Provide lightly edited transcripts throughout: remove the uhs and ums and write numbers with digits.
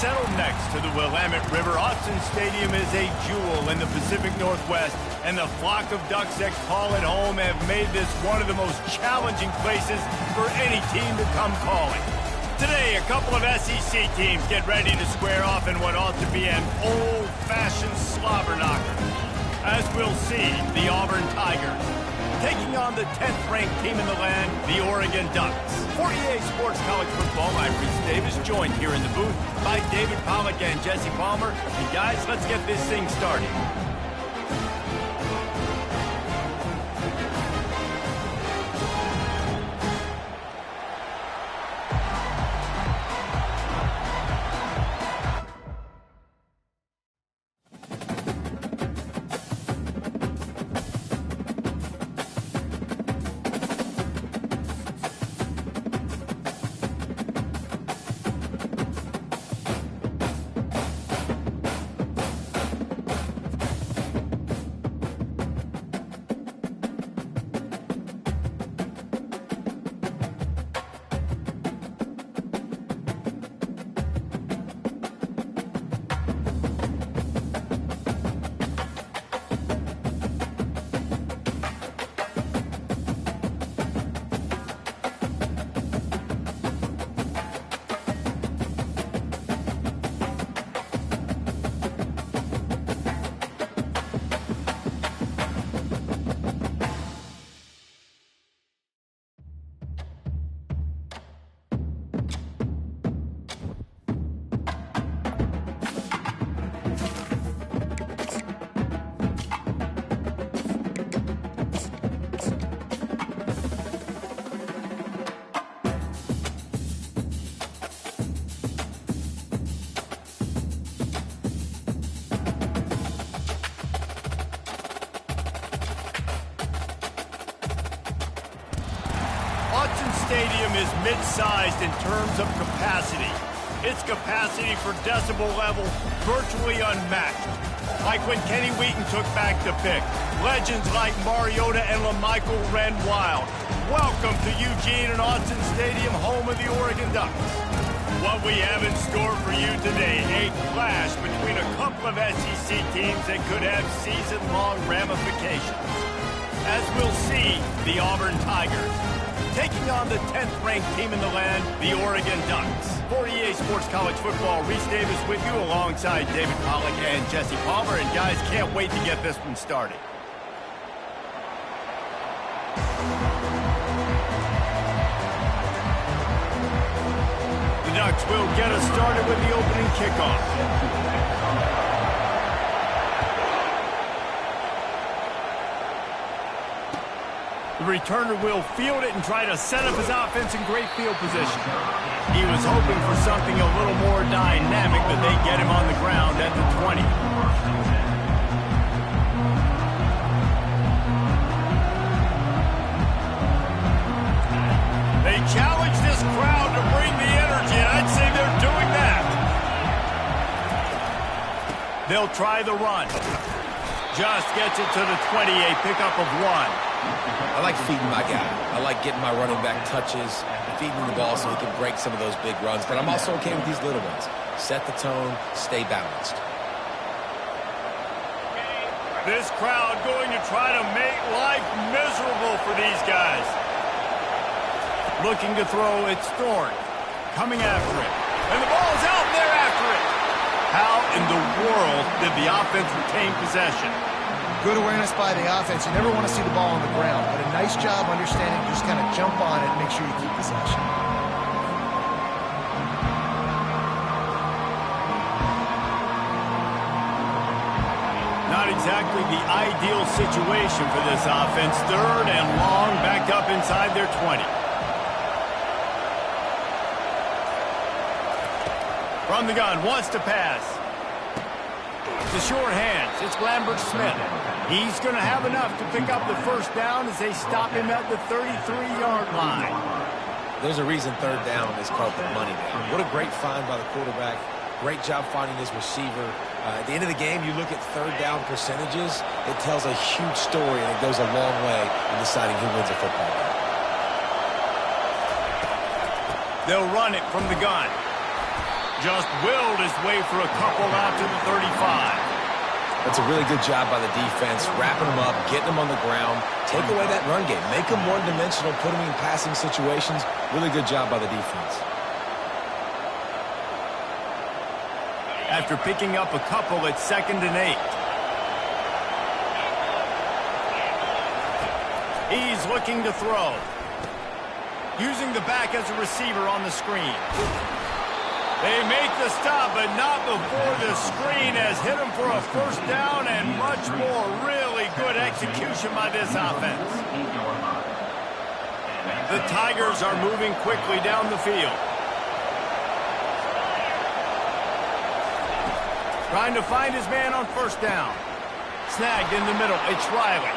Settled next to the Willamette River, Auburn Stadium is a jewel in the Pacific Northwest, and the flock of Ducks that call it home have made this one of the most challenging places for any team to come calling. Today, a couple of SEC teams get ready to square off in what ought to be an old-fashioned slobber knocker. As we'll see, the Auburn Tigers taking on the 10th-ranked team in the land, the Oregon Ducks. 48 Sports College Football, I'm Reese Davis, joined here in the booth by David Pollack and Jesse Palmer. And guys, let's get this thing started. Stadium is mid-sized in terms of capacity. Its capacity for decibel level virtually unmatched. Like when Kenny Wheaton took back the pick. Legends like Mariota and LaMichael ran wild. Welcome to Eugene and Autzen Stadium, home of the Oregon Ducks. What we have in store for you today, a clash between a couple of SEC teams that could have season-long ramifications. As we'll see, the Auburn Tigers taking on the 10th-ranked team in the land, the Oregon Ducks. 48 Sports College Football, Reese Davis with you alongside David Pollack and Jesse Palmer. And guys, can't wait to get this one started. The Ducks will get us started with the opening kickoff. The returner will field it and try to set up his offense in great field position. He was hoping for something a little more dynamic, but they get him on the ground at the 20. They challenge this crowd to bring the energy, and I'd say they're doing that. They'll try the run. Just gets it to the 20, a pickup of 1. I like feeding my guy. I like getting my running back touches, feeding the ball so he can break some of those big runs. But I'm also okay with these little ones. Set the tone, stay balanced. This crowd going to try to make life miserable for these guys. Looking to throw, it's Thorne. Coming after it. And the ball's out, and they're after it. How in the world did the offense retain possession? Good awareness by the offense. You never want to see the ball on the ground, but a nice job understanding just kind of jump on it and make sure you keep possession. Not exactly the ideal situation for this offense. 3rd and long, backed up inside their 20. From the gun, wants to pass. The short hands, it's Lambert Smith. He's going to have enough to pick up the first down as they stop him at the 33-yard line. There's a reason third down is called the money down. What a great find by the quarterback. Great job finding his receiver. At the end of the game, you look at third down percentages, it tells a huge story, and it goes a long way in deciding who wins a football game. They'll run it from the gun. Just willed his way for a couple out to the 35. That's a really good job by the defense, wrapping them up, getting them on the ground, take away that run game, make them one-dimensional, put them in passing situations. Really good job by the defense. After picking up a couple, it's 2nd and 8. He's looking to throw. Using the back as a receiver on the screen. They make the stop, but not before the screen has hit him for a first down and much more. Really good execution by this offense. The Tigers are moving quickly down the field. Trying to find his man on first down. Snagged in the middle. It's Riley.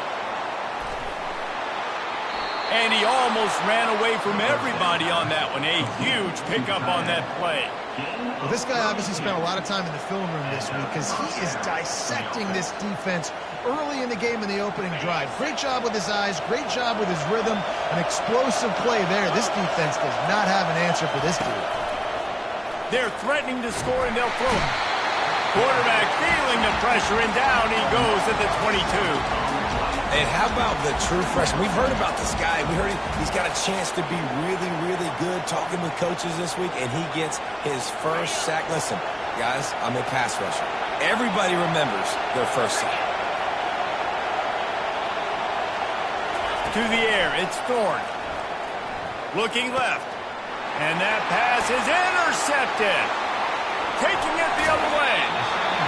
And he almost ran away from everybody on that one. A huge pickup on that play. Well, this guy obviously spent a lot of time in the film room this week because he is dissecting this defense early in the game in the opening drive. Great job with his eyes, great job with his rhythm, an explosive play there. This defense does not have an answer for this dude. They're threatening to score, and they'll throw it. Quarterback feeling the pressure, and down he goes at the 22. And how about the true freshman? We've heard about this guy. We heard he's got a chance to be really, really good. Talking with coaches this week, and he gets his first sack. Listen, guys, I'm a pass rusher. Everybody remembers their first sack. To the air, it's Thorne. Looking left. And that pass is intercepted. Taking it the other way.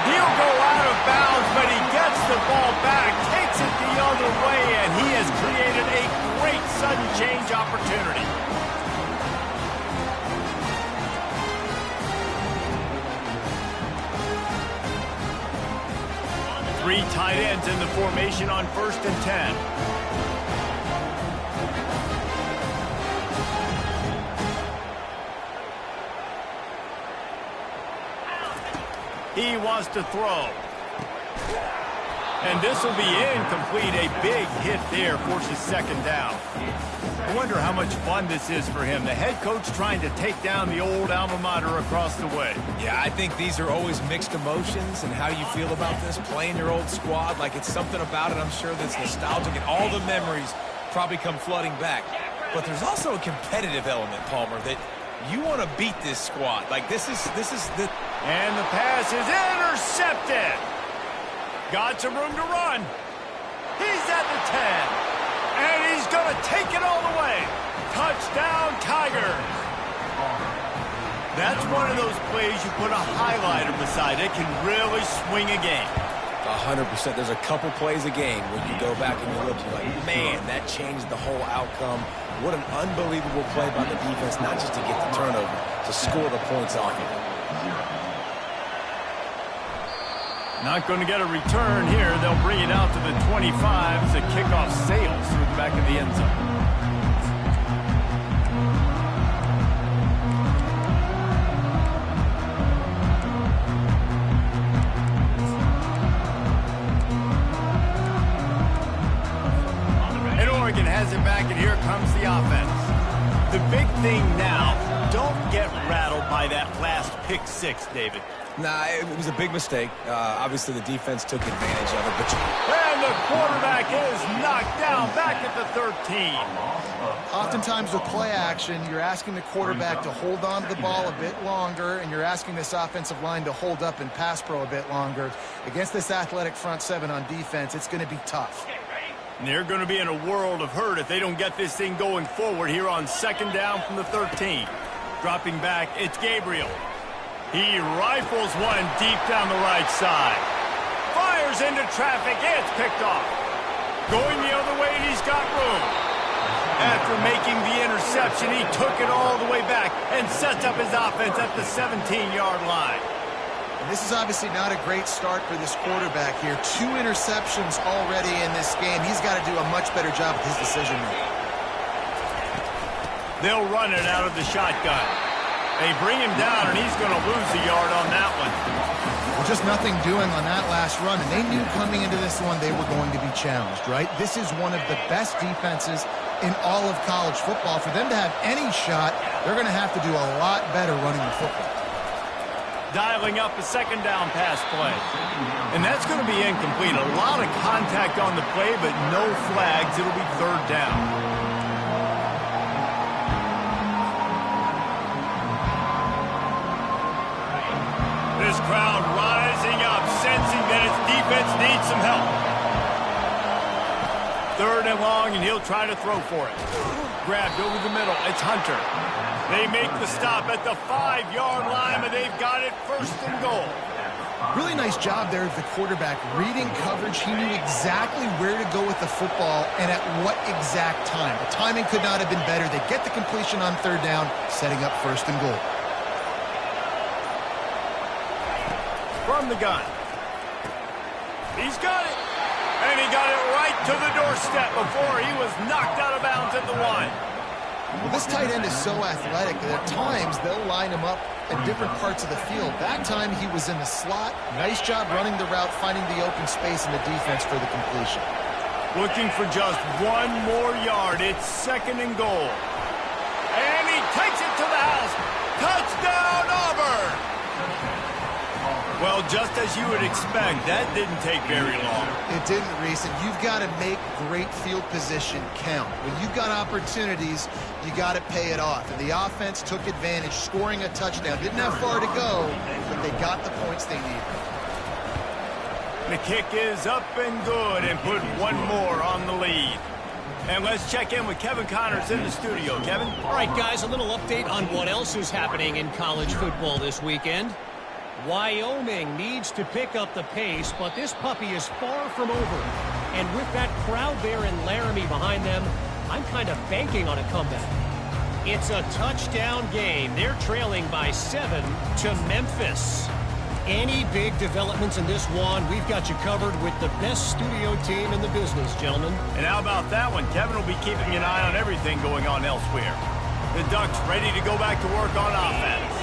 He'll go out of bounds, but he gets the ball back, takes it the other way, and he has created a great sudden change opportunity. Three tight ends in the formation on 1st and 10. He wants to throw. And this will be incomplete. A big hit there forces 2nd down. I wonder how much fun this is for him. The head coach trying to take down the old alma mater across the way. Yeah, I think these are always mixed emotions, and how you feel about this, playing your old squad. Like, it's something about it, I'm sure, that's nostalgic, and all the memories probably come flooding back. But there's also a competitive element, Palmer, that you want to beat this squad. Like, this is the... And the pass is intercepted. Got some room to run. He's at the 10. And he's going to take it all the way. Touchdown, Tigers. That's one of those plays you put a highlighter beside. It can really swing a game. 100%. There's a couple plays a game when you go back and you look, you're like, man, that changed the whole outcome. What an unbelievable play by the defense, not just to get the turnover, to score the points off of it. Not going to get a return here. They'll bring it out to the 25 as the kickoff sails through the back of the end zone. And Oregon has it back, and here comes the offense. The big thing now, don't get rattled by that last pick six, David. Nah, it was a big mistake. Obviously, the defense took advantage of it. And the quarterback is knocked down back at the 13. Oftentimes with play action, you're asking the quarterback to hold on to the ball a bit longer, and you're asking this offensive line to hold up in pass pro a bit longer. Against this athletic front seven on defense, it's going to be tough. And they're going to be in a world of hurt if they don't get this thing going forward here on 2nd down from the 13. Dropping back, it's Gabriel. He rifles one deep down the right side. Fires into traffic. It's picked off. Going the other way, and he's got room. After making the interception, he took it all the way back and sets up his offense at the 17-yard line. And this is obviously not a great start for this quarterback here. 2 interceptions already in this game. He's got to do a much better job with his decision-making. They'll run it out of the shotgun. They bring him down, and he's going to lose a yard on that one. Well, just nothing doing on that last run, and they knew coming into this one they were going to be challenged, right? This is one of the best defenses in all of college football. For them to have any shot, they're going to have to do a lot better running the football. Dialing up a second down pass play. And that's going to be incomplete. A lot of contact on the play, but no flags. It'll be third down. This crowd rising up, sensing that its defense needs some help. Third and long, and he'll try to throw for it. Grabbed over the middle. It's Hunter. They make the stop at the 5-yard line, and they've got it first and goal. Really nice job there of the quarterback. Reading coverage, he knew exactly where to go with the football and at what exact time. The timing could not have been better. They get the completion on third down, setting up first and goal. From the gun. He's got it. And he got it right to the doorstep before he was knocked out of bounds at the 1. Well, this tight end is so athletic that at times they'll line him up at different parts of the field. That time he was in the slot. Nice job running the route, finding the open space in the defense for the completion. Looking for just 1 more yard. It's second and goal. And he takes it to the house. Touchdown, Auburn! Well, just as you would expect, that didn't take very long. It didn't, Reese, and you've got to make great field position count. When you've got opportunities, you got to pay it off. And the offense took advantage, scoring a touchdown. Didn't have far to go, but they got the points they needed. The kick is up and good, and put 1 more on the lead. And let's check in with Kevin Connors in the studio. Kevin? All right, guys, a little update on what else is happening in college football this weekend. Wyoming needs to pick up the pace, but this puppy is far from over. And with that crowd there in Laramie behind them, I'm kind of banking on a comeback. It's a touchdown game. They're trailing by 7 to Memphis. Any big developments in this one, we've got you covered with the best studio team in the business, gentlemen. And how about that one? Kevin will be keeping an eye on everything going on elsewhere. The Ducks ready to go back to work on offense.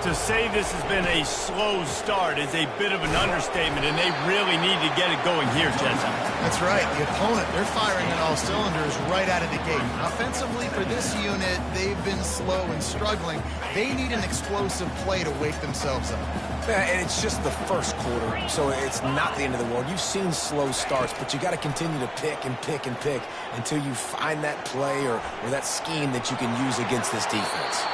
To say this has been a slow start is a bit of an understatement, and they really need to get it going here, Jesse. That's right. The opponent, they're firing on all cylinders right out of the gate. Offensively, for this unit, they've been slow and struggling. They need an explosive play to wake themselves up. Yeah, and it's just the first quarter, so it's not the end of the world. You've seen slow starts, but you got to continue to pick and pick and pick until you find that play or that scheme that you can use against this defense.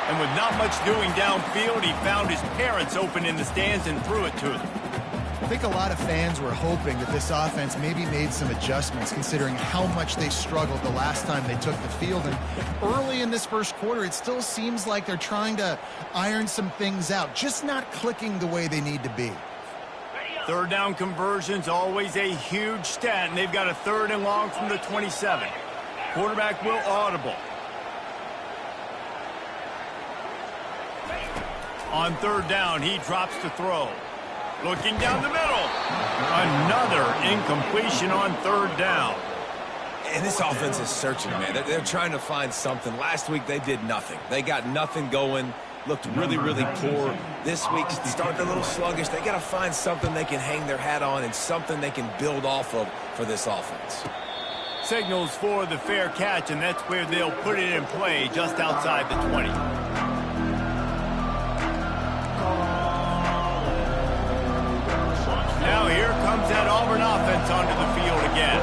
And with not much doing downfield, he found his parents open in the stands and threw it to them. I think a lot of fans were hoping that this offense maybe made some adjustments considering how much they struggled the last time they took the field. And early in this first quarter, it still seems like they're trying to iron some things out, just not clicking the way they need to be. Third down conversions, always a huge stat, and they've got a 3rd and long from the 27. Quarterback will audible. On 3rd down, he drops to throw. Looking down the middle. Another incompletion on 3rd down. And this offense is searching, man. They're trying to find something. Last week, they did nothing. They got nothing going. Looked really, really poor. This week, starting a little sluggish. They got to find something they can hang their hat on and something they can build off of for this offense. Signals for the fair catch, and that's where they'll put it in play just outside the 20. Now here comes that Auburn offense onto the field again.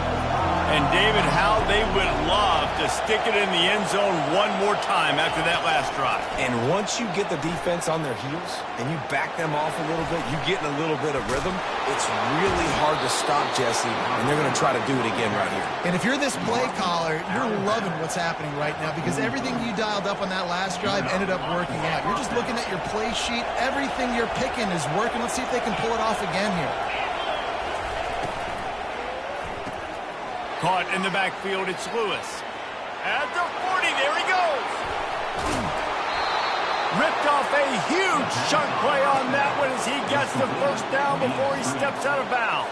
And David, how they would love to stick it in the end zone 1 more time after that last drive. And once you get the defense on their heels and you back them off a little bit, you get in a little bit of rhythm, it's really hard to stop, Jesse, and they're going to try to do it again right here. And if you're this play caller, you're loving what's happening right now because everything you dialed up on that last drive ended up working out. You're just looking at your play sheet. Everything you're picking is working. Let's see if they can pull it off again here. Caught in the backfield, it's Lewis. At the 40, there he goes. Ripped off a huge chunk play on that one as he gets the first down before he steps out of bounds.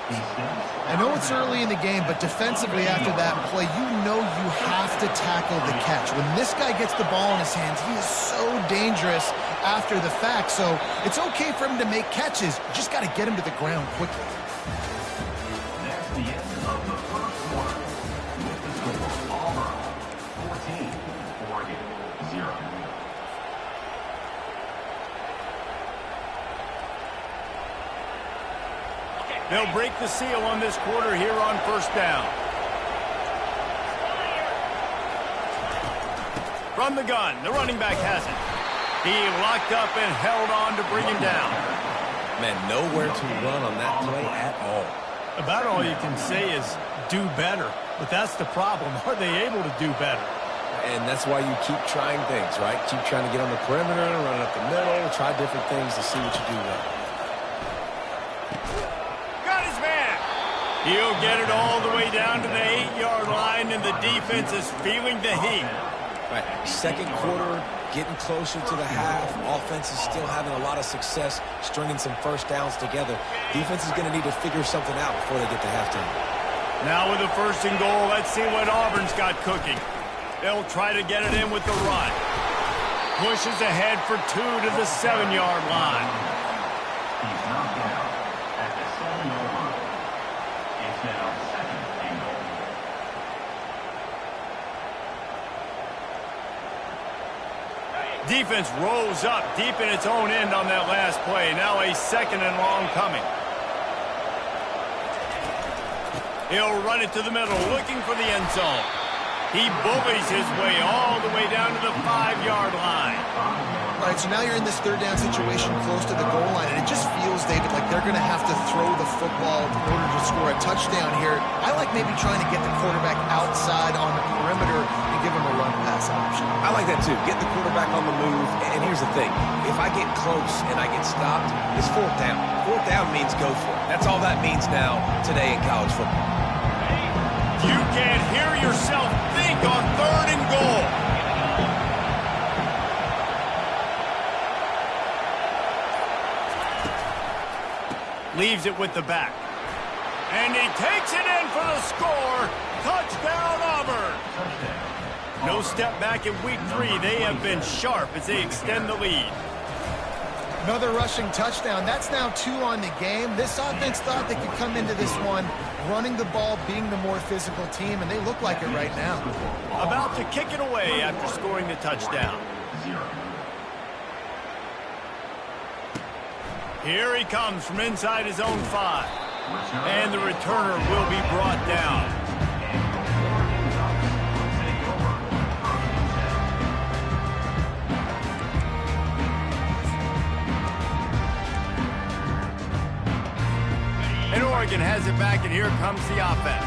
I know it's early in the game, but defensively after that play, you know you have to tackle the catch. When this guy gets the ball in his hands, he is so dangerous after the fact. So it's okay for him to make catches. You just got to get him to the ground quickly. That's the end of the first quarter. With the score, Auburn 14, Oregon 0. They'll break the seal on this quarter here on first down. From the gun, the running back has it. He locked up and held on to bring him down. Man, nowhere to run on that play at all. About all you can say is do better. But that's the problem. Are they able to do better? And that's why you keep trying things, right? Keep trying to get on the perimeter, run up the middle, try different things to see what you do well. He'll get it all the way down to the 8-yard line, and the defense is feeling the heat. Right, second quarter, getting closer to the half. Offense is still having a lot of success stringing some first downs together. Defense is going to need to figure something out before they get to halftime. Now with the first and goal, let's see what Auburn's got cooking. They'll try to get it in with the run. Pushes ahead for 2 to the 7-yard line. He's knocked down at the 7-yard line. It's now second and goal. Defense rolls up deep in its own end on that last play. Now a second and long coming. He'll run it to the middle, looking for the end zone. He bullies his way all the way down to the 5-yard line. All right, so now you're in this third down situation close to the goal line, and it just feels, David, like they're going to have to throw the football in order to score a touchdown here. I like maybe trying to get the quarterback outside on the perimeter and give him a run-pass option. I like that, too. Get the quarterback on the move. And here's the thing. If I get close and I get stopped, it's fourth down. Fourth down means go for it. That's all that means now today in college football. You can't hear yourself think on third and goal. Leaves it with the back. And he takes it in for the score. Touchdown, Auburn. No step back in week 3. They have been sharp as they extend the lead. Another rushing touchdown. That's now 2 on the game. This offense thought they could come into this one running the ball, being the more physical team, and they look like it right now. About to kick it away after scoring the touchdown. Here he comes from inside his own 5. And the returner will be brought down. And Oregon has it back, and here comes the offense.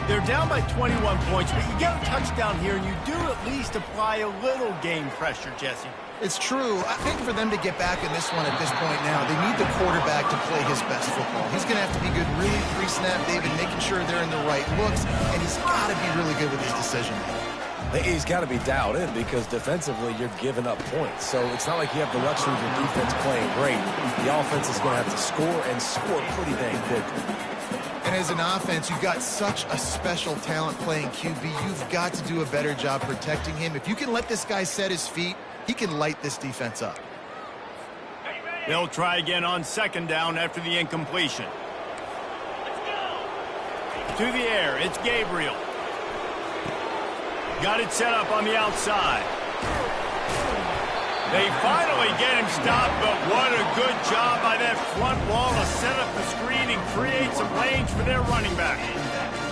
They're down by 21 points, but you get a touchdown here, and you do at least apply a little game pressure, Jesse. It's true. I think for them to get back in this one at this point now, they need the quarterback to play his best football. He's going to have to be good really pre-snap, David, making sure they're in the right looks, and he's got to be really good with his decision. He's got to be dialed in because defensively you're giving up points. So it's not like you have the luxury of your defense playing great. The offense is going to have to score and score pretty dang quickly. And as an offense, you've got such a special talent playing QB. You've got to do a better job protecting him. If you can let this guy set his feet, he can light this defense up. They'll try again on second down after the incompletion. To the air, it's Gabriel. Got it set up on the outside. They finally get him stopped, but what a good job by that front wall to set up the screen and create some lanes for their running back.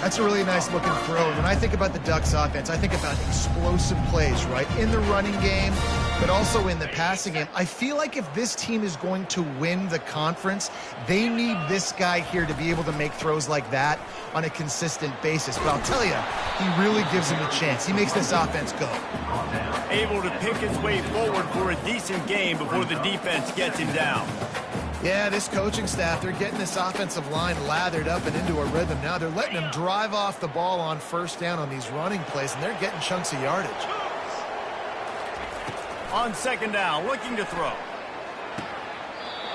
That's a really nice looking throw. When I think about the Ducks offense, I think about explosive plays, right? In the running game, but also in the passing game. I feel like if this team is going to win the conference, they need this guy here to be able to make throws like that on a consistent basis. But I'll tell you, he really gives him a chance. He makes this offense go. Able to pick his way forward for a decent game before the defense gets him down. Yeah, this coaching staff, they're getting this offensive line lathered up and into a rhythm now. They're letting them drive off the ball on first down on these running plays, and they're getting chunks of yardage. On second down, looking to throw.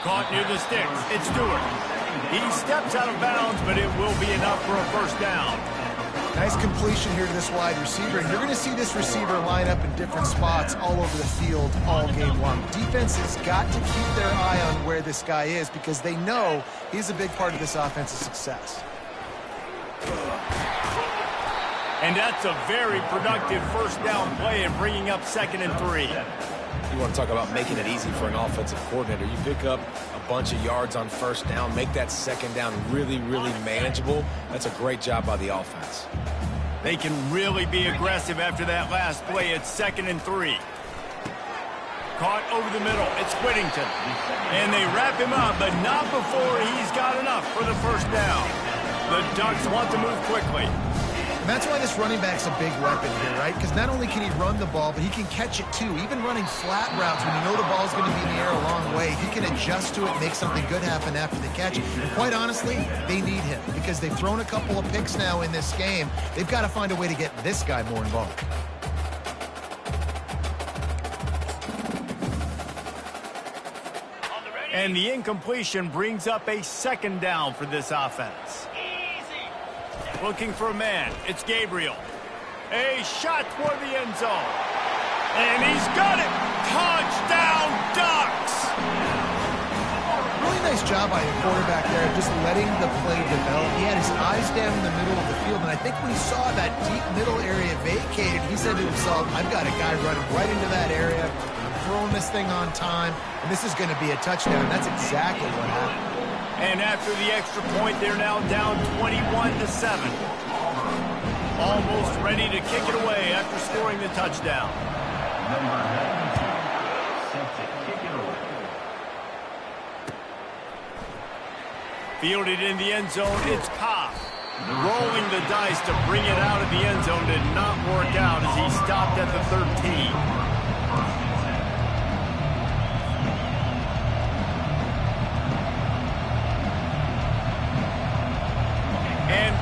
Caught near the sticks. It's Stewart. He steps out of bounds, but it will be enough for a first down. Nice completion here to this wide receiver. And you're going to see this receiver line up in different spots all over the field all game long. Defense has got to keep their eye on where this guy is because they know he's a big part of this offense's success. And that's a very productive first down play and bringing up 2nd and 3. You want to talk about making it easy for an offensive coordinator. You pick up a bunch of yards on first down, make that second down really, really manageable. That's a great job by the offense. They can really be aggressive after that last play. It's 2nd and 3. Caught over the middle. It's Whittington. And they wrap him up, but not before he's got enough for the first down. The Ducks want to move quickly. And that's why this running back's a big weapon here, right? Because not only can he run the ball, but he can catch it too. Even running flat routes when you know the ball's going to be in the air a long way, he can adjust to it, make something good happen after the catch. And quite honestly, they need him because they've thrown a couple of picks now in this game. They've got to find a way to get this guy more involved. And the incompletion brings up a 2nd down for this offense. Looking for a man. It's Gabriel. A shot toward the end zone. And he's got it. Touchdown, Ducks! Really nice job by the quarterback there of just letting the play develop. He had his eyes down in the middle of the field, and I think when he saw that deep middle area vacated, he said to himself, I've got a guy running right into that area, throwing this thing on time, and this is going to be a touchdown. That's exactly what happened. And after the extra point, they're now down 21-7. Almost ready to kick it away after scoring the touchdown. Number 92 set to kick it away. Fielded in the end zone, it's Kopp. Rolling the dice to bring it out of the end zone did not work out as he stopped at the 13.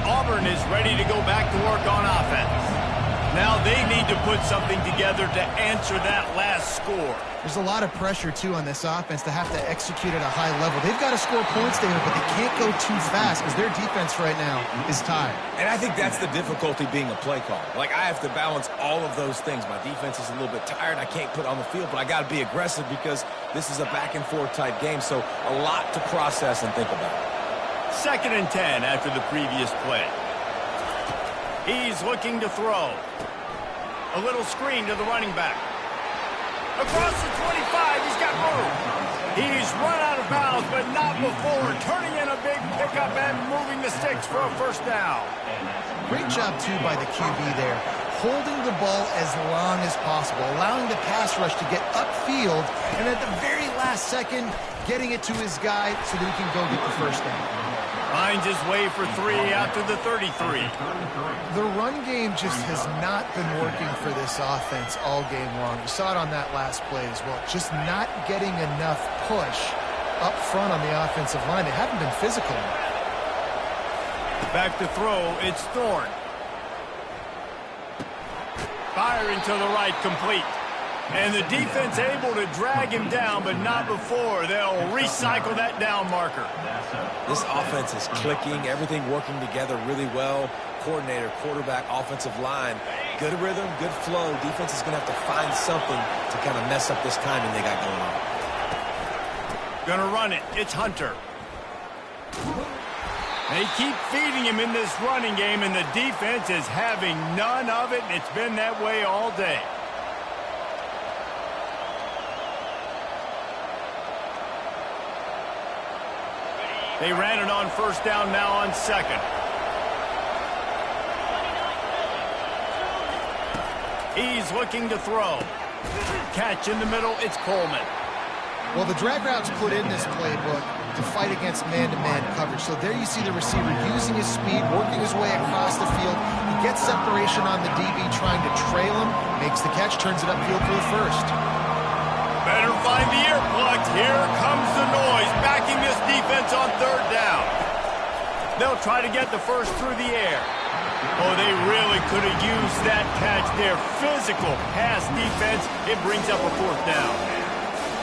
Auburn is ready to go back to work on offense. Now they need to put something together to answer that last score. There's a lot of pressure, too, on this offense to have to execute at a high level. They've got to score points there, but they can't go too fast because their defense right now is tired. And I think that's the difficulty being a play caller. Like, I have to balance all of those things. My defense is a little bit tired. I can't put on the field, but I got to be aggressive because this is a back-and-forth type game, so a lot to process and think about. 2nd and 10 after the previous play. He's looking to throw. A little screen to the running back. Across the 25, he's got room. He's run out of bounds, but not before turning in a big pickup and moving the sticks for a first down. Great job, too, by the QB there. Holding the ball as long as possible, allowing the pass rush to get upfield, and at the very last second, getting it to his guy so that he can go get the first down. Finds his way for 3 after the 33. The run game just has not been working for this offense all game long. We saw it on that last play as well. Just not getting enough push up front on the offensive line. They haven't been physical enough. Back to throw, it's Thorne. Firing to the right, complete. And the defense able to drag him down, but not before. They'll recycle that down marker. This offense is clicking, everything working together really well. Coordinator, quarterback, offensive line. Good rhythm, good flow. Defense is going to have to find something to kind of mess up this timing they got going on. Gonna run it. It's Hunter. They keep feeding him in this running game, and the defense is having none of it, and it's been that way all day. They ran it on first down, now on 2nd. He's looking to throw. Catch in the middle, it's Coleman. Well, the drag routes put in this playbook to fight against man-to-man coverage. So there you see the receiver using his speed, working his way across the field. He gets separation on the DB, trying to trail him, makes the catch, turns it upfield for the first. Better find the earplugs. Here comes the noise, backing this defense on 3rd down. They'll try to get the first through the air. Oh, they really could have used that catch there. Physical pass defense. It brings up a 4th down.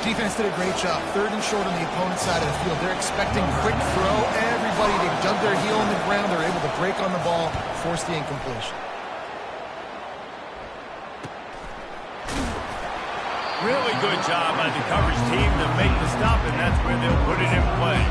Defense did a great job. 3rd and short on the opponent's side of the field. They're expecting quick throw. Everybody, they dug their heel on the ground. They're able to break on the ball, force the incompletion. Really good job by the coverage team to make the stop, and that's where they'll put it in play.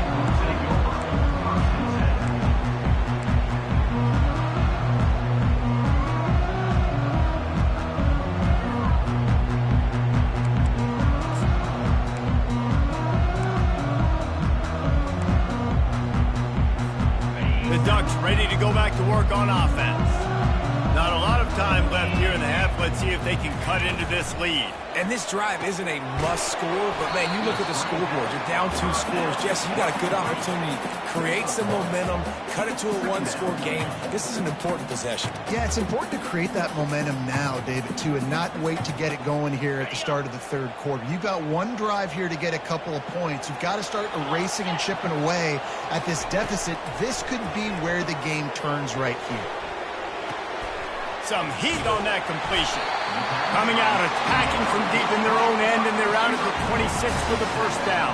The Ducks ready to go back to work on offense. Not a lot of time left here in the half. Let's see if they can cut into this lead. And this drive isn't a must score, but man, you look at the scoreboard. You're down 2 scores. Jesse, you got a good opportunity. Create some momentum. Cut it to a 1-score game. This is an important possession. Yeah, it's important to create that momentum now, David, too, and not wait to get it going here at the start of the 3rd quarter. You've got one drive here to get a couple of points. You've got to start erasing and chipping away at this deficit. This could be where the game turns right here. Some heat on that completion. Coming out, attacking from deep in their own end, and they're out at the 26 for the first down.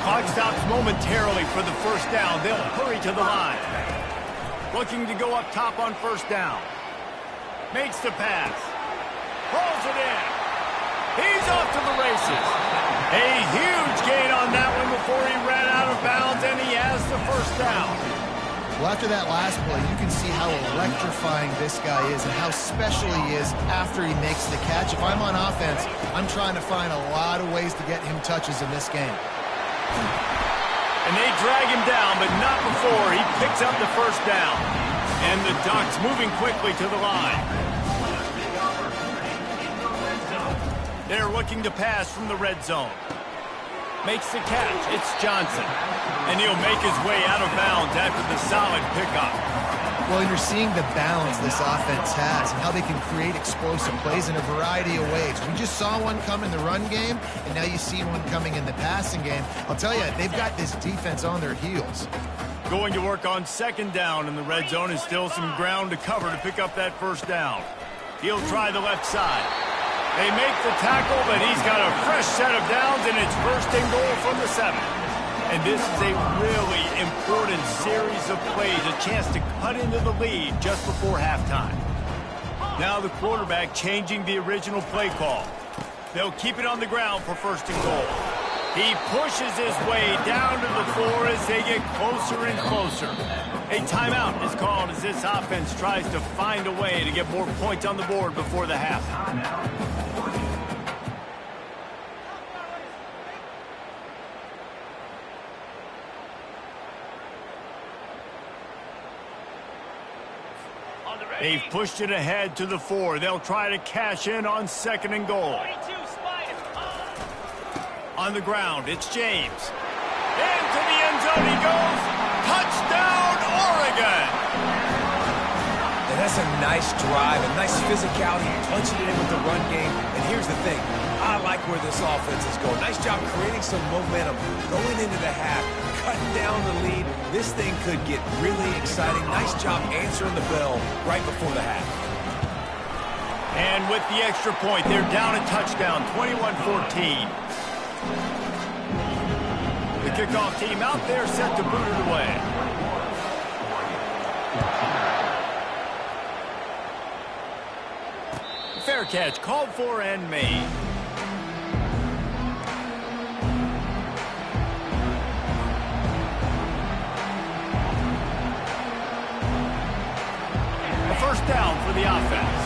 Clock stops momentarily for the first down. They'll hurry to the line. Looking to go up top on first down. Makes the pass. Pulls it in. He's off to the races. A huge gain on that one before he ran out of bounds, and he has the first down. Well, after that last play, you can see how electrifying this guy is and how special he is after he makes the catch. If I'm on offense, I'm trying to find a lot of ways to get him touches in this game. And they drag him down, but not before he picks up the first down. And the Ducks moving quickly to the line. They're looking to pass from the red zone. Makes the catch. It's Johnson. And he'll make his way out of bounds after the solid pickup. Well, you're seeing the balance this offense has and how they can create explosive plays in a variety of ways. We just saw one come in the run game, and now you see one coming in the passing game. I'll tell you, they've got this defense on their heels. Going to work on 2nd down in the red zone is still some ground to cover to pick up that first down. He'll try the left side. They make the tackle, but he's got a fresh set of downs, and it's 1st and goal from the 7. And this is a really important series of plays, a chance to cut into the lead just before halftime. Now the quarterback changing the original play call. They'll keep it on the ground for 1st and goal. He pushes his way down to the floor as they get closer and closer. A timeout is called as this offense tries to find a way to get more points on the board before the half. They've pushed it ahead to the 4. They'll try to cash in on 2nd and goal. On the ground, it's James. Into the end zone he goes. Touchdown, Oregon! And that's a nice drive, a nice physicality, punching it in with the run game. And here's the thing. I like where this offense is going. Nice job creating some momentum, going into the half, cutting down the lead. This thing could get really exciting. Nice job answering the bell right before the half. And with the extra point, they're down a touchdown, 21-14. The kickoff team out there set to boot it away. Fair catch, called for and made. A first down for the offense.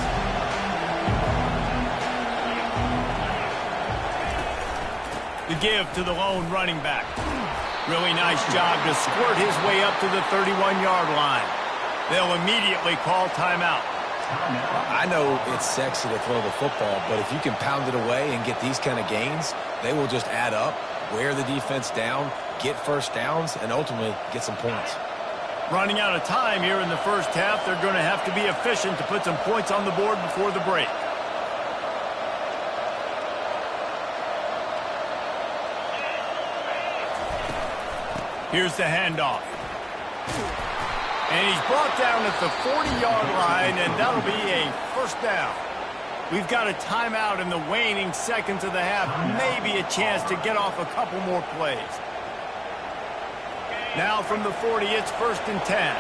The give to the lone running back. Really nice job to squirt his way up to the 31-yard line. They'll immediately call timeout. I know it's sexy to throw the football, but if you can pound it away and get these kind of gains, they will just add up, wear the defense down, get first downs, and ultimately get some points. Running out of time here in the first half, they're going to have to be efficient to put some points on the board before the break. Here's the handoff. And he's brought down at the 40-yard line, and that'll be a first down. We've got a timeout in the waning seconds of the half. Maybe a chance to get off a couple more plays. Now from the 40, it's 1st and 10.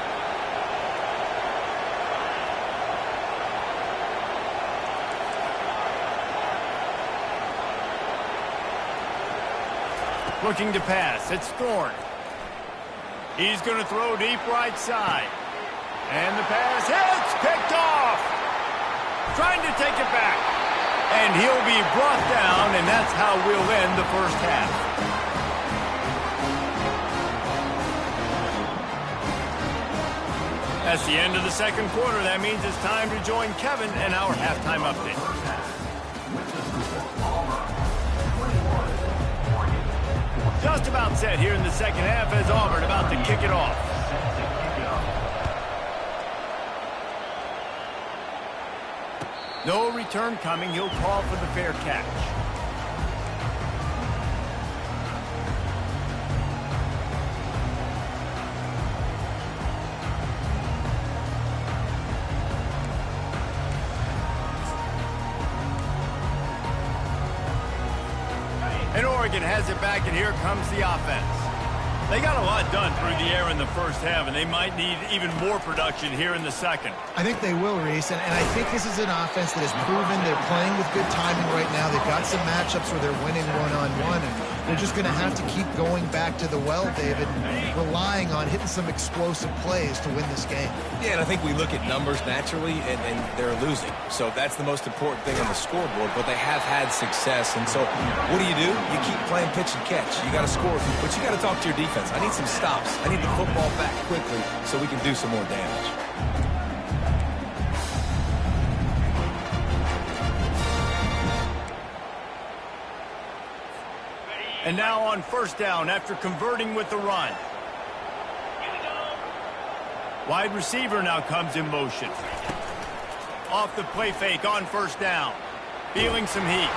Looking to pass. It's Thorne. He's going to throw deep right side. And the pass hits. Picked off. Trying to take it back. And he'll be brought down, and that's how we'll end the first half. That's the end of the second quarter. That means it's time to join Kevin and our halftime update. Just about set here in the second half as Auburn about to kick it off. No return coming. He'll call for the fair catch. And Oregon has it back, and here comes the offense. They got a lot done through the air in the first half, and they might need even more production here in the second. I think they will, Reese, and I think this is an offense that has proven they're playing with good timing right now. They've got some matchups where they're winning one-on-one, and they're just going to have to keep going back to the well, David, relying on hitting some explosive plays to win this game. Yeah, and I think we look at numbers naturally, and they're losing. So that's the most important thing on the scoreboard, but they have had success. And so what do? You keep playing pitch and catch. You got to score, but you got to talk to your defense. I need some stops. I need the football back quickly so we can do some more damage. And now on first down after converting with the run. Wide receiver now comes in motion. Off the play fake on first down. Feeling some heat.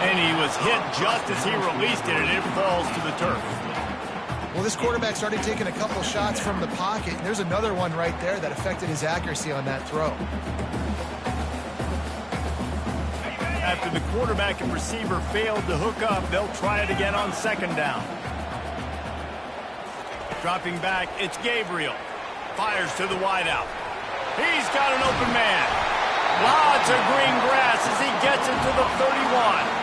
And he was hit just as he released it, and it falls to the turf. Well, this quarterback started taking a couple shots from the pocket, and there's another one right there that affected his accuracy on that throw. After the quarterback and receiver failed to hook up, they'll try it again on second down. Dropping back, it's Gabriel. Fires to the wideout. He's got an open man. Lots of green grass as he gets it to the 31.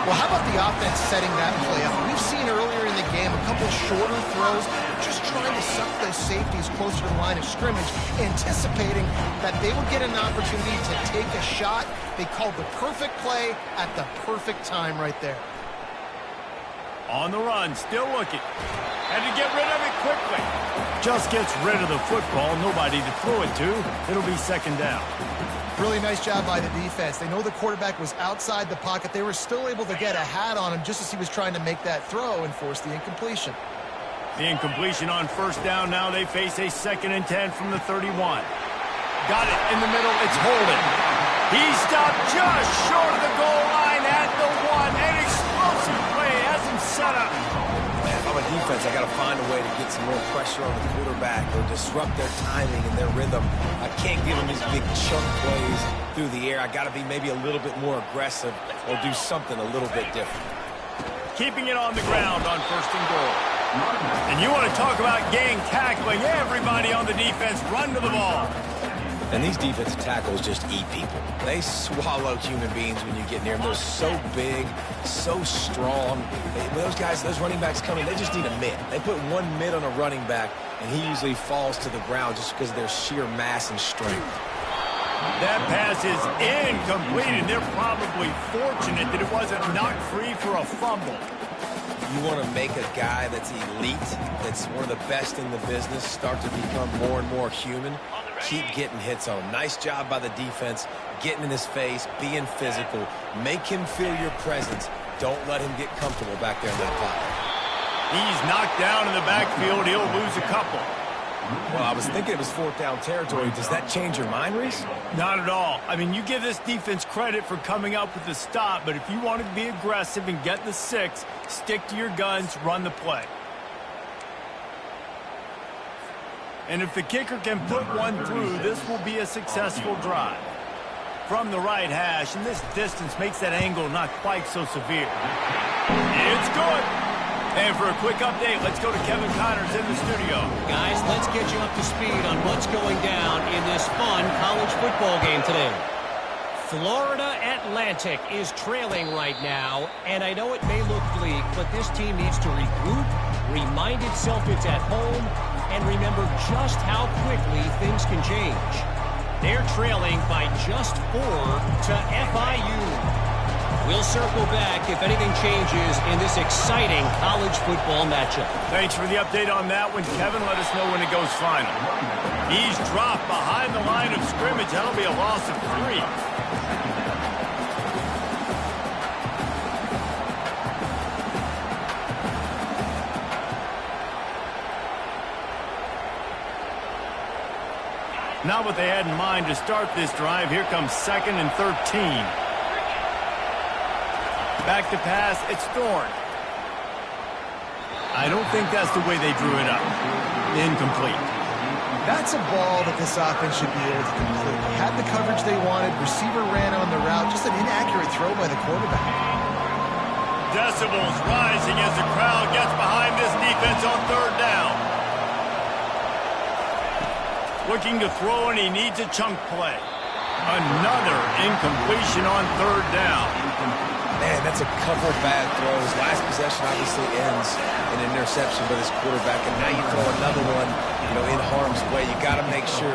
Well, how about the offense setting that play up? We've seen earlier in the game a couple shorter throws, just trying to suck those safeties closer to the line of scrimmage, anticipating that they would get an opportunity to take a shot. They called the perfect play at the perfect time right there. On the run, still looking. Had to get rid of it quickly. Just gets rid of the football, nobody to throw it to. It'll be second down. Really nice job by the defense. They know the quarterback was outside the pocket. They were still able to get a hat on him just as he was trying to make that throw and force the incompletion. The incompletion on first down. Now they face a 2nd and 10 from the 31. Got it in the middle. It's Holden. He stopped just short of the goal line at the 1. An explosive play has him set up. Man, if I'm a defense, I got to find a way to get some more pressure on the quarterback or disrupt their timing and their rhythm. I can't give them these big chunk plays through the air. I got to be maybe a little bit more aggressive or do something a little bit different. Keeping it on the ground on 1st and goal. And you want to talk about gang tackling. Everybody on the defense run to the ball. And these defensive tackles just eat people. They swallow human beings when you get near them. They're so big, so strong. Those guys, those running backs come in, they just need a mid. They put one mid on a running back, and he usually falls to the ground just because of their sheer mass and strength. That pass is incomplete, and they're probably fortunate that it wasn't knocked free for a fumble. You want to make a guy that's elite, that's one of the best in the business, start to become more and more human. Keep getting hits on him. Nice job by the defense, getting in his face, being physical. Make him feel your presence. Don't let him get comfortable back there in that pocket. He's knocked down in the backfield. He'll lose a couple. Well, I was thinking it was 4th down territory. Does that change your mind, Reese? Not at all. I mean, you give this defense credit for coming up with the stop, but if you want to be aggressive and get the 6, stick to your guns, run the play. And if the kicker can put one through, this will be a successful drive. from the right hash, and this distance makes that angle not quite so severe. It's good. And for a quick update, let's go to Kevin Connors in the studio. Guys, let's get you up to speed on what's going down in this fun college football game today. Florida Atlantic is trailing right now, and I know it may look bleak, but this team needs to regroup, remind itself it's at home, and remember just how quickly things can change. They're trailing by just 4 to FIU. We'll circle back if anything changes in this exciting college football matchup. Thanks for the update on that one, Kevin. Let us know when it goes final. He's dropped behind the line of scrimmage. That'll be a loss of 3. Not what they had in mind to start this drive. Here comes 2nd and 13. Back to pass, it's Thorne. I don't think that's the way they drew it up. Incomplete. That's a ball that this offense should be able to complete. Had the coverage they wanted, receiver ran on the route, just an inaccurate throw by the quarterback. Decibels rising as the crowd gets behind this defense on 3rd down. Looking to throw, and he needs a chunk play. Another incompletion on 3rd down. Man, that's a couple bad throws. Last possession obviously ends in an interception by this quarterback, and now you throw another one, in harm's way. You got to make sure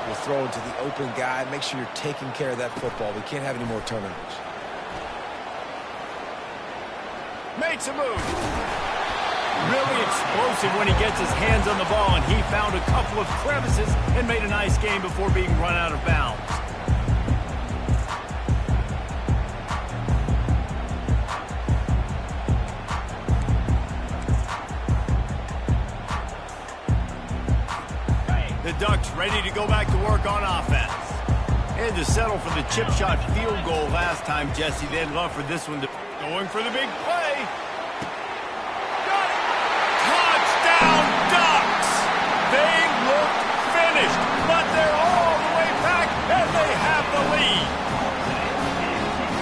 you're throwing to the open guy. Make sure you're taking care of that football. We can't have any more turnovers. Makes a move. Really explosive when he gets his hands on the ball, and he found a couple of crevices and made a nice game before being run out of bounds. The Ducks ready to go back to work on offense. They had to settle for the chip shot field goal last time, Jesse. They'd love for this one to... Going for the big play. Got it! Touchdown, Ducks! They look finished, but they're all the way back, and they have the lead.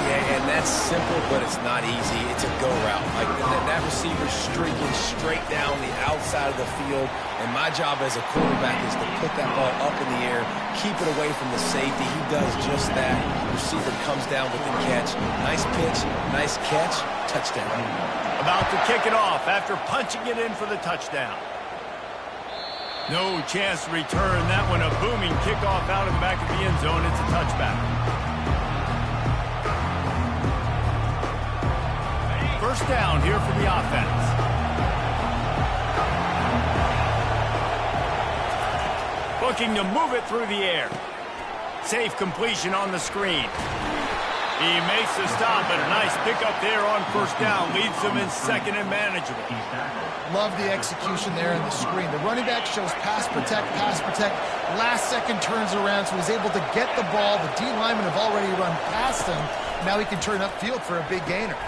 Yeah, and that's simple, but it's not easy. It's a go route. Like that receiver's streaking straight down the outside of the field. And my job as a quarterback is to put that ball up in the air, keep it away from the safety. He does just that. The receiver comes down with the catch. Nice pitch, nice catch, touchdown. About to kick it off after punching it in for the touchdown. No chance to return that one. A booming kickoff out of the back of the end zone. It's a touchback. 1st down here for the offense. Looking to move it through the air. Safe completion on the screen. He makes the stop, and a nice pickup there on 1st down. Leads them in 2nd and manageable. Love the execution there in the screen. The running back shows pass protect, pass protect. Last second turns around, so he's able to get the ball. The D linemen have already run past him. Now he can turn upfield for a big gainer.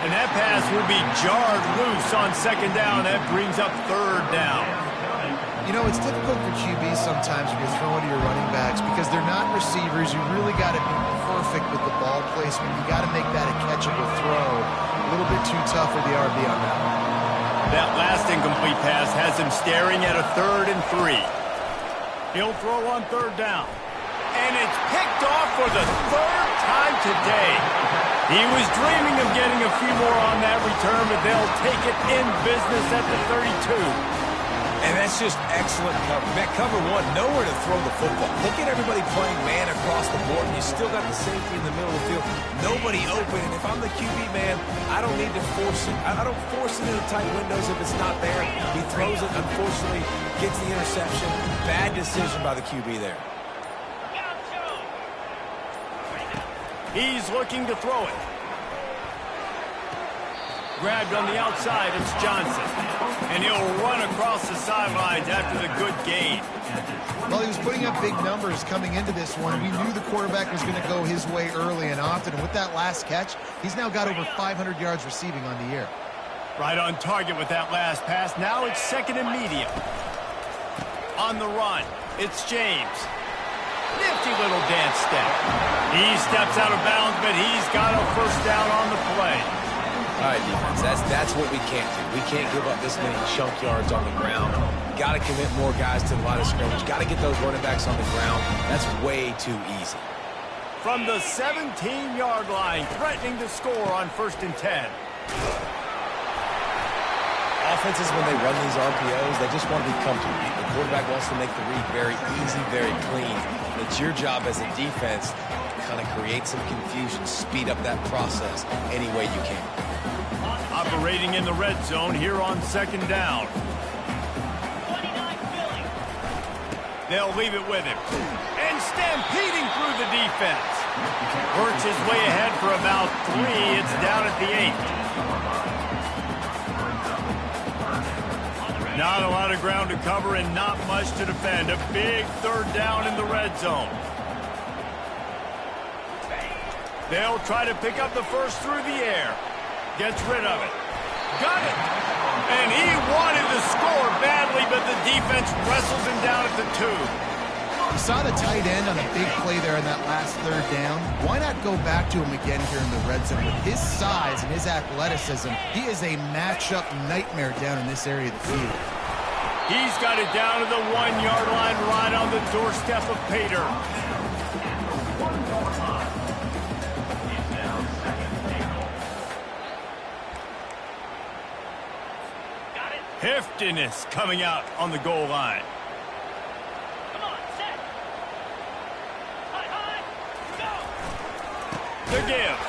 And that pass will be jarred loose on 2nd down. That brings up 3rd down. It's difficult for QBs sometimes when you're throwing to your running backs because they're not receivers. You really got to be perfect with the ball placement. You got to make that a catchable throw. A little bit too tough for the RB on that one. That last incomplete pass has him staring at a 3rd and 3. He'll throw on 3rd down. And it's picked off for the 3rd time today. He was dreaming of getting a few more on that return, but they'll take it in business at the 32. And that's just excellent cover. Man, cover one, nowhere to throw the football. Look at everybody playing man across the board, and you still got the safety in the middle of the field. Nobody open, and if I'm the QB, man, I don't need to force it. I don't force it into tight windows if it's not there. He throws it, unfortunately, gets the interception. Bad decision by the QB there. He's looking to throw it. Grabbed on the outside, it's Johnson. And he'll run across the sidelines after the good gain. Well, he was putting up big numbers coming into this one. We knew the quarterback was going to go his way early and often. And with that last catch, he's now got over 500 yards receiving on the year. Right on target with that last pass. Now it's 2nd and medium. On the run, it's James. Nifty little dance step. He steps out of bounds, but he's got a first down on the play. All right, defense, that's what we can't do. We can't give up this many chunk yards on the ground. Got to commit more guys to the line of scrimmage. Got to get those running backs on the ground. That's way too easy. From the 17-yard line, threatening to score on 1st and 10. Offenses, when they run these RPOs, they just want to be comfortable. The quarterback wants to make the read very easy, very clean. It's your job as a defense to kind of create some confusion, speed up that process any way you can. Operating in the red zone here on 2nd down. They'll leave it with him. And stampeding through the defense. Works his way ahead for about 3. It's down at the 8. Not a lot of ground to cover and not much to defend. A big 3rd down in the red zone. They'll try to pick up the first through the air. Gets rid of it. Got it. And he wanted to score badly, but the defense wrestles him down at the 2. You saw the tight end on a big play there in that last 3rd down. Why not go back to him again here in the red zone? With his size and his athleticism, he is a matchup nightmare down in this area of the field. He's got it down to the 1-yard line right on the doorstep of Pater. Heftiness coming out on the goal line. Come on, set. High, go. The give.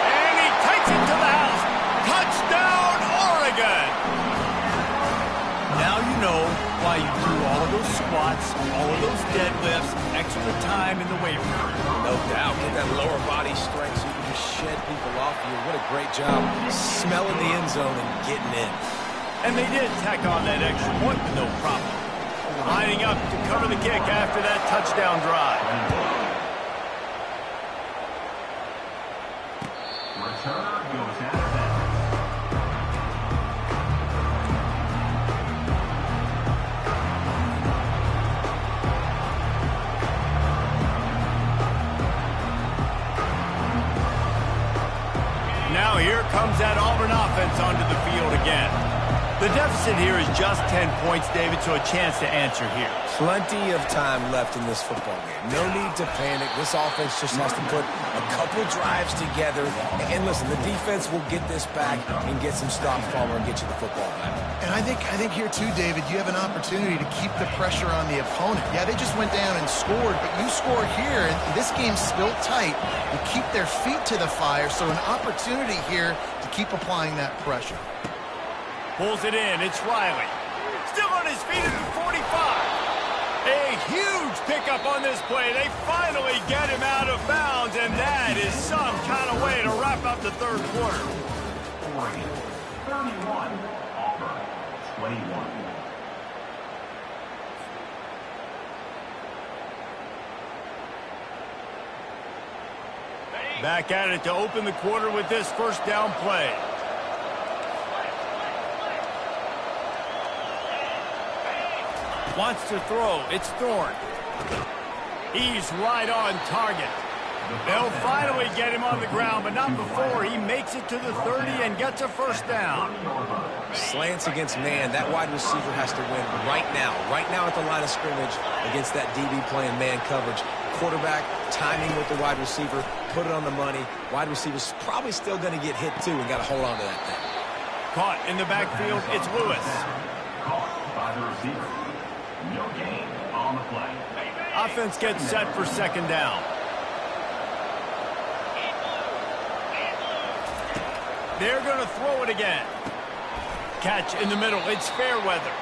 And he takes it to the house. Touchdown, Oregon. Now you know why you do all of those squats, all of those deadlifts, extra time in the weight room. No doubt. Get that lower body strength so you can just shed people off you. What a great job smelling the end zone and getting in. And they did tack on that extra point with no problem. Lining up to cover the kick after that touchdown drive. Returner goes out of bounds. Now here comes that Auburn offense onto the field again. The deficit here is just 10 points, David, so a chance to answer here. Plenty of time left in this football game. No need to panic. This offense just has to put a couple drives together. And listen, the defense will get this back and get some stops, Palmer, and get you the football back. And I think here too, David, you have an opportunity to keep the pressure on the opponent. Yeah, they just went down and scored, but you score here, and this game's still tight. You keep their feet to the fire, so an opportunity here to keep applying that pressure. Pulls it in. It's Riley. Still on his feet at the 45. A huge pickup on this play. They finally get him out of bounds, and that is some kind of way to wrap up the 3rd quarter. Oregon 31, Auburn 21. Back at it to open the quarter with this 1st down play. Wants to throw. It's Thorne. He's right on target. They'll finally get him on the ground, but not before he makes it to the 30 and gets a 1st down. Slants against man. That wide receiver has to win right now at the line of scrimmage against that DB playing man coverage. Quarterback timing with the wide receiver, put it on the money. Wide receiver's probably still going to get hit too and got to hold on to that thing. Caught in the backfield, it's Lewis. Caught by the receiver. No gain on the play. Offense gets set for 2nd down. They're going to throw it again. Catch in the middle. It's Fairweather.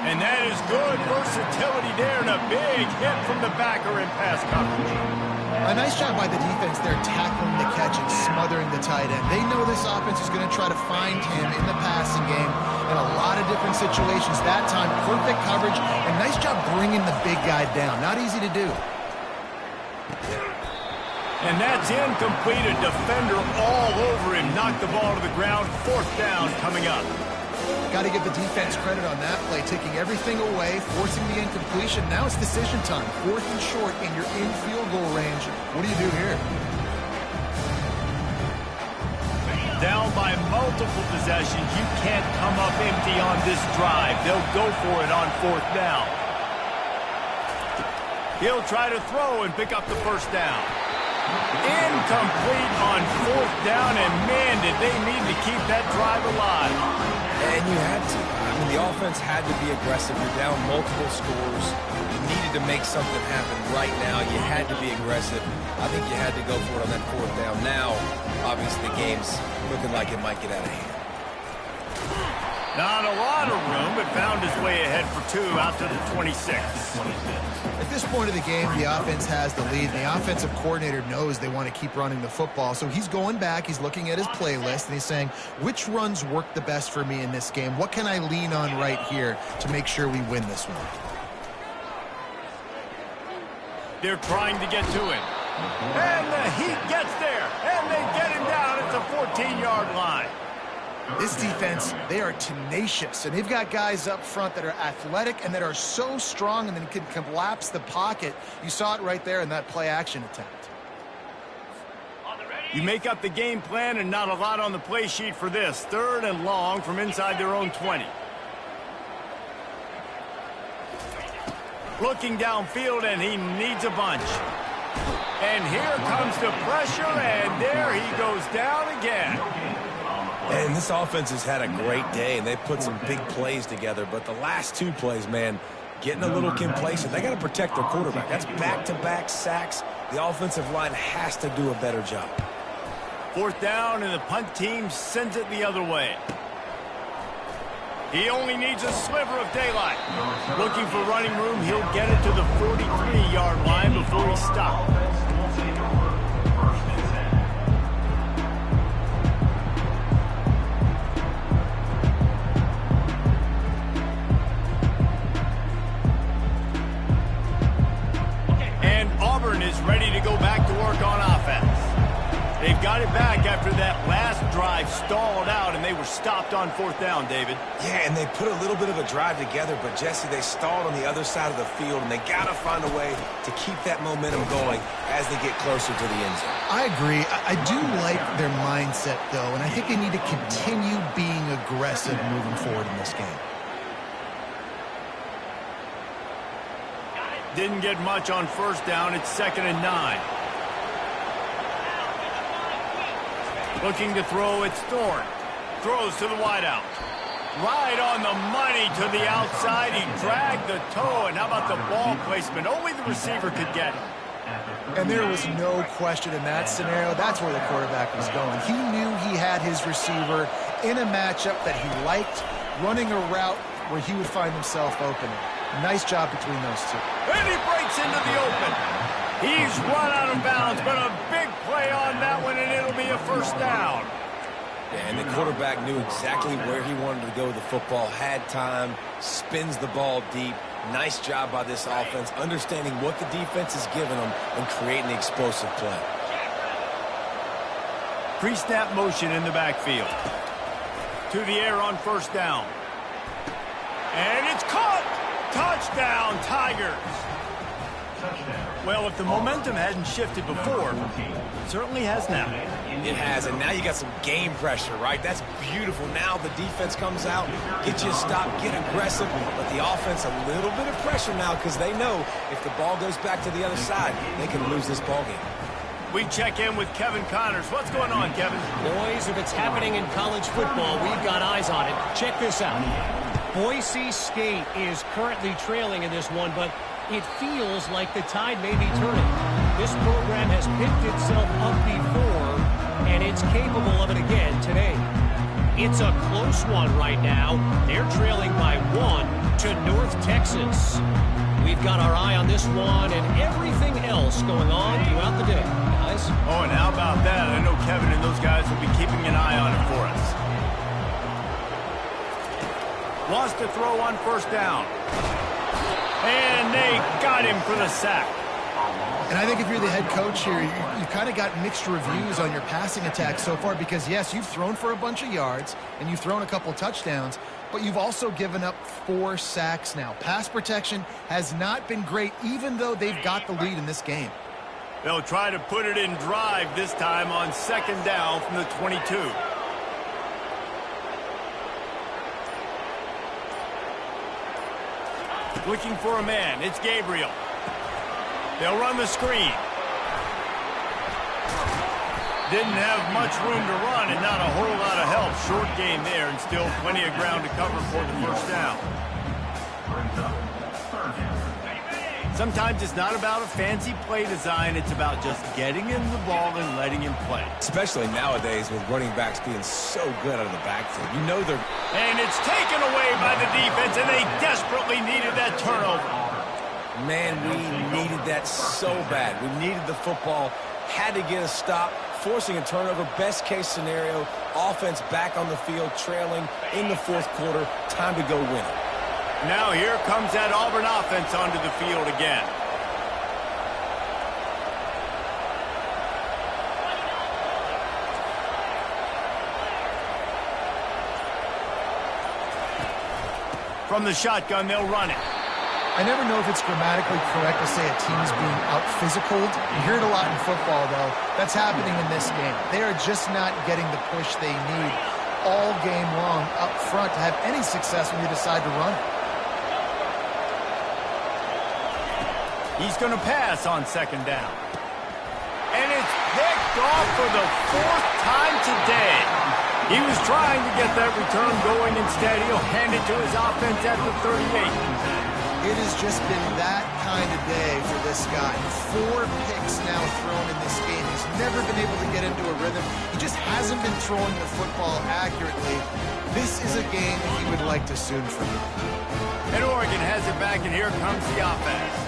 And that is good versatility there and a big hit from the backer in pass coverage. A nice job by the defense there tackling the catch and smothering the tight end. They know this offense is going to try to find him in the passing game in a lot of different situations. That time, perfect coverage and nice job bringing the big guy down. Not easy to do. And that's incomplete. A defender all over him. Knocked the ball to the ground. 4th down coming up. Got to give the defense credit on that play, taking everything away, forcing the incompletion. Now it's decision time. 4th and short, and you're in field goal range. What do you do here? Down by multiple possessions, you can't come up empty on this drive. They'll go for it on 4th down. He'll try to throw and pick up the first down. Incomplete on 4th down, and man, did they need to keep that drive alive. And you had to. I mean, the offense had to be aggressive. You're down multiple scores. You needed to make something happen right now. You had to be aggressive. I think you had to go for it on that 4th down. Now, obviously, the game's looking like it might get out of hand. Not a lot of room, but found his way ahead for 2 out to the 26. At this point of the game, the offense has the lead. The offensive coordinator knows they want to keep running the football. So he's going back, he's looking at his playlist, and he's saying, which runs work the best for me in this game? What can I lean on right here to make sure we win this one? They're trying to get to him. And the Heat gets there, and they get him down at the 14-yard line. This defense, they are tenacious, and they've got guys up front that are athletic and that are so strong and then can collapse the pocket. You saw it right there in that play-action attempt. You make up the game plan and not a lot on the play sheet for this. 3rd and long from inside their own 20. Looking downfield, and he needs a bunch. And here comes the pressure, and there he goes down again. And this offense has had a great day, and they've put some big plays together. But the last 2 plays, man, getting a little complacent. They got to protect their quarterback. That's back-to-back sacks. The offensive line has to do a better job. 4th down, and the punt team sends it the other way. He only needs a sliver of daylight. Looking for running room, he'll get it to the 43-yard line before he stops. And Auburn is ready to go back to work on offense. They've got it back after that last drive stalled out, and they were stopped on 4th down, David. Yeah, and they put a little bit of a drive together, but, Jesse, they stalled on the other side of the field, and they got to find a way to keep that momentum going as they get closer to the end zone. I agree. I do like their mindset, though, and I think they need to continue being aggressive moving forward in this game. Didn't get much on 1st down. It's 2nd and 9. Looking to throw, it's Thorne. Throws to the wideout. Right on the money to the outside. He dragged the toe, and how about the ball placement? Only the receiver could get it. And there was no question in that scenario. That's where the quarterback was going. He knew he had his receiver in a matchup that he liked, running a route where he would find himself open. Nice job between those 2. And he breaks into the open. He's run out of bounds, but a big play on that one, and it'll be a 1st down. Yeah, and the quarterback knew exactly where he wanted to go with the football, had time, spins the ball deep. Nice job by this offense, understanding what the defense is giving them and creating the explosive play. Pre-snap motion in the backfield. To the air on 1st down. And it's caught! Touchdown, Tigers! Well, if the momentum hadn't shifted before, it certainly has now. It has, and now you got some game pressure, right? That's beautiful. Now the defense comes out, get you a stop, get aggressive, but the offense a little bit of pressure now because they know if the ball goes back to the other side, they can lose this ball game. We check in with Kevin Connors. What's going on, Kevin? Boys, if it's happening in college football, we've got eyes on it. Check this out. Boise State is currently trailing in this one, but it feels like the tide may be turning. This program has picked itself up before, and it's capable of it again today. It's a close one right now. They're trailing by 1 to North Texas. We've got our eye on this one and everything else going on throughout the day, guys. Oh, and how about that? I know Kevin and those guys will be keeping an eye on it for us. Wants to throw on 1st down. And they got him for the sack. And I think if you're the head coach here, you've kind of got mixed reviews on your passing attack so far because, yes, you've thrown for a bunch of yards and you've thrown a couple touchdowns, but you've also given up 4 sacks now. Pass protection has not been great, even though they've got the lead in this game. They'll try to put it in drive this time on 2nd down from the 22. Looking for a man. It's Gabriel. They'll run the screen. Didn't have much room to run and not a whole lot of help. Short game there and still plenty of ground to cover for the first down. Sometimes it's not about a fancy play design. It's about just getting him the ball and letting him play. Especially nowadays with running backs being so good out of the backfield. You know they're... And it's taken away by the defense, and they desperately needed that turnover. Man, we needed that so bad. We needed the football, had to get a stop, forcing a turnover. Best case scenario, offense back on the field, trailing in the 4th quarter. Time to go win it. Now here comes that Auburn offense onto the field again. From the shotgun, they'll run it. I never know if it's grammatically correct to say a team's being out-physicaled. You hear it a lot in football, though. That's happening in this game. They are just not getting the push they need all game long up front to have any success when you decide to run it. He's going to pass on 2nd down. And it's picked off for the 4th time today. He was trying to get that return going. Instead, he'll hand it to his offense at the 38. It has just been that kind of day for this guy. 4 picks now thrown in this game. He's never been able to get into a rhythm. He just hasn't been throwing the football accurately. This is a game he would like to soon forget. And Oregon has it back, and here comes the offense.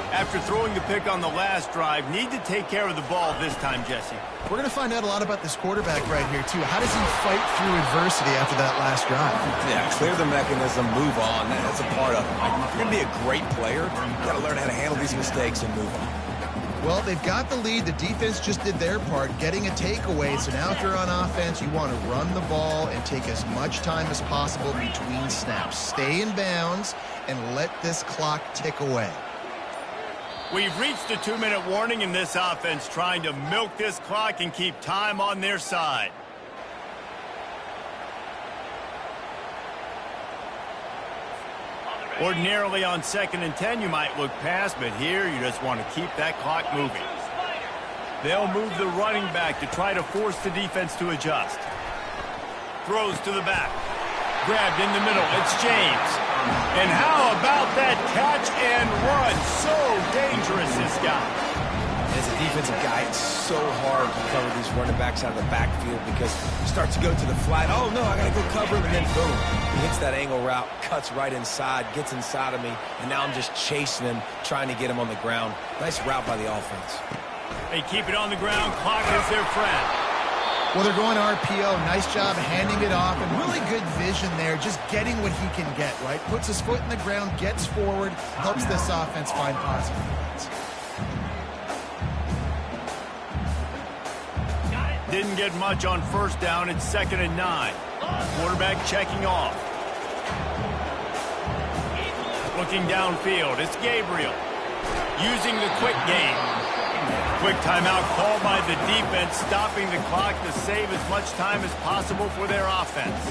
After throwing the pick on the last drive, need to take care of the ball this time, Jesse. We're going to find out a lot about this quarterback right here, too. How does he fight through adversity after that last drive? Yeah, clear the mechanism, move on. That's a part of it. Like, if you're going to be a great player, you've got to learn how to handle these mistakes and move on. Well, they've got the lead. The defense just did their part, getting a takeaway. So now if you're on offense, you want to run the ball and take as much time as possible between snaps. Stay in bounds and let this clock tick away. We've reached the 2-minute warning in this offense, trying to milk this clock and keep time on their side. Ordinarily on 2nd and 10, you might look past, but here you just want to keep that clock moving. They'll move the running back to try to force the defense to adjust. Throws to the back. Grabbed in the middle. It's James. And how about that catch and run? So dangerous, this guy. As a defensive guy, it's so hard to cover these running backs out of the backfield because you start to go to the flat. Oh, no, I got to go cover him, and then boom. He hits that angle route, cuts right inside, gets inside of me, and now I'm just chasing him, trying to get him on the ground. Nice route by the offense. They keep it on the ground. Clock is their friend. Well, they're going RPO. Nice job handing it off, and really good vision there, just getting what he can get, right? Puts his foot in the ground, gets forward, helps this offense find positive points. Didn't get much on 1st down. It's 2nd and 9. Quarterback checking off. Looking downfield. It's Gabriel. Using the quick game. Quick timeout called by the defense, stopping the clock to save as much time as possible for their offense.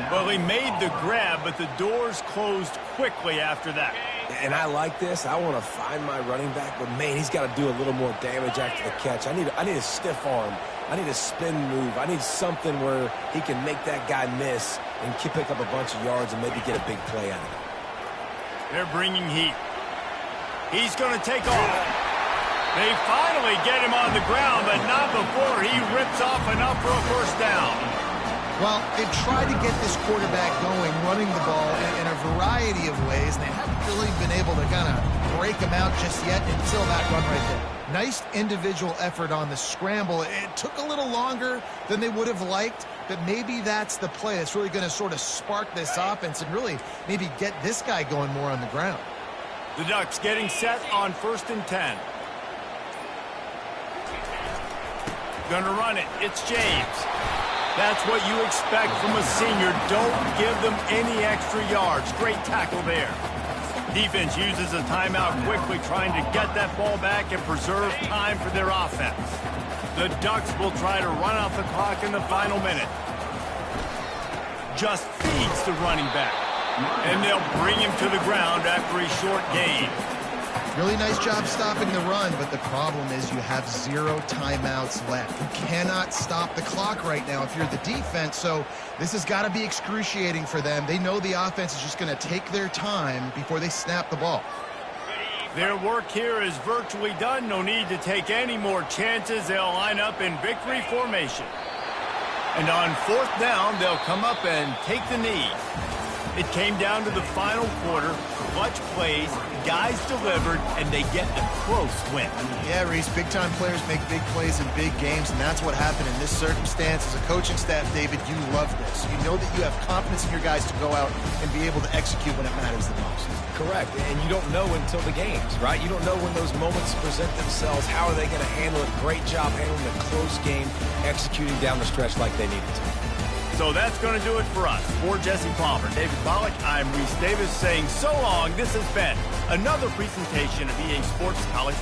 Well, he made the grab, but the doors closed quickly after that. And I like this. I want to find my running back, but, man, he's got to do a little more damage after the catch. I need a stiff arm. I need a spin move. I need something where he can make that guy miss and pick up a bunch of yards and maybe get a big play out of it. They're bringing heat. He's going to take off. They finally get him on the ground, but not before he rips off enough for a 1st down. Well, they've tried to get this quarterback going, running the ball in a variety of ways, and they haven't really been able to kind of break him out just yet until that run right there. Nice individual effort on the scramble. It took a little longer than they would have liked, but maybe that's the play that's really going to sort of spark this offense and really maybe get this guy going more on the ground. The Ducks getting set on 1st and 10. Gonna run it. It's James. That's what you expect from a senior. Don't give them any extra yards. Great tackle there. Defense uses a timeout quickly, trying to get that ball back and preserve time for their offense. The Ducks will try to run out the clock in the final minute. Just feeds the running back. And they'll bring him to the ground after a short gain. Really nice job stopping the run, but the problem is you have 0 timeouts left. You cannot stop the clock right now if you're the defense, so this has got to be excruciating for them. They know the offense is just going to take their time before they snap the ball. Their work here is virtually done. No need to take any more chances. They'll line up in victory formation. And on 4th down, they'll come up and take the knee. It came down to the final quarter. Clutch plays, guys delivered, and they get a close win. Yeah, Reese, big-time players make big plays in big games, and that's what happened in this circumstance. As a coaching staff, David, you love this. You know that you have confidence in your guys to go out and be able to execute when it matters the most. Correct, and you don't know until the games, right? You don't know when those moments present themselves. How are they going to handle it? Great job handling a close game, executing down the stretch like they needed to. So that's going to do it for us. For Jesse Palmer, David Pollack, I'm Reese Davis saying so long. This has been another presentation of EA Sports College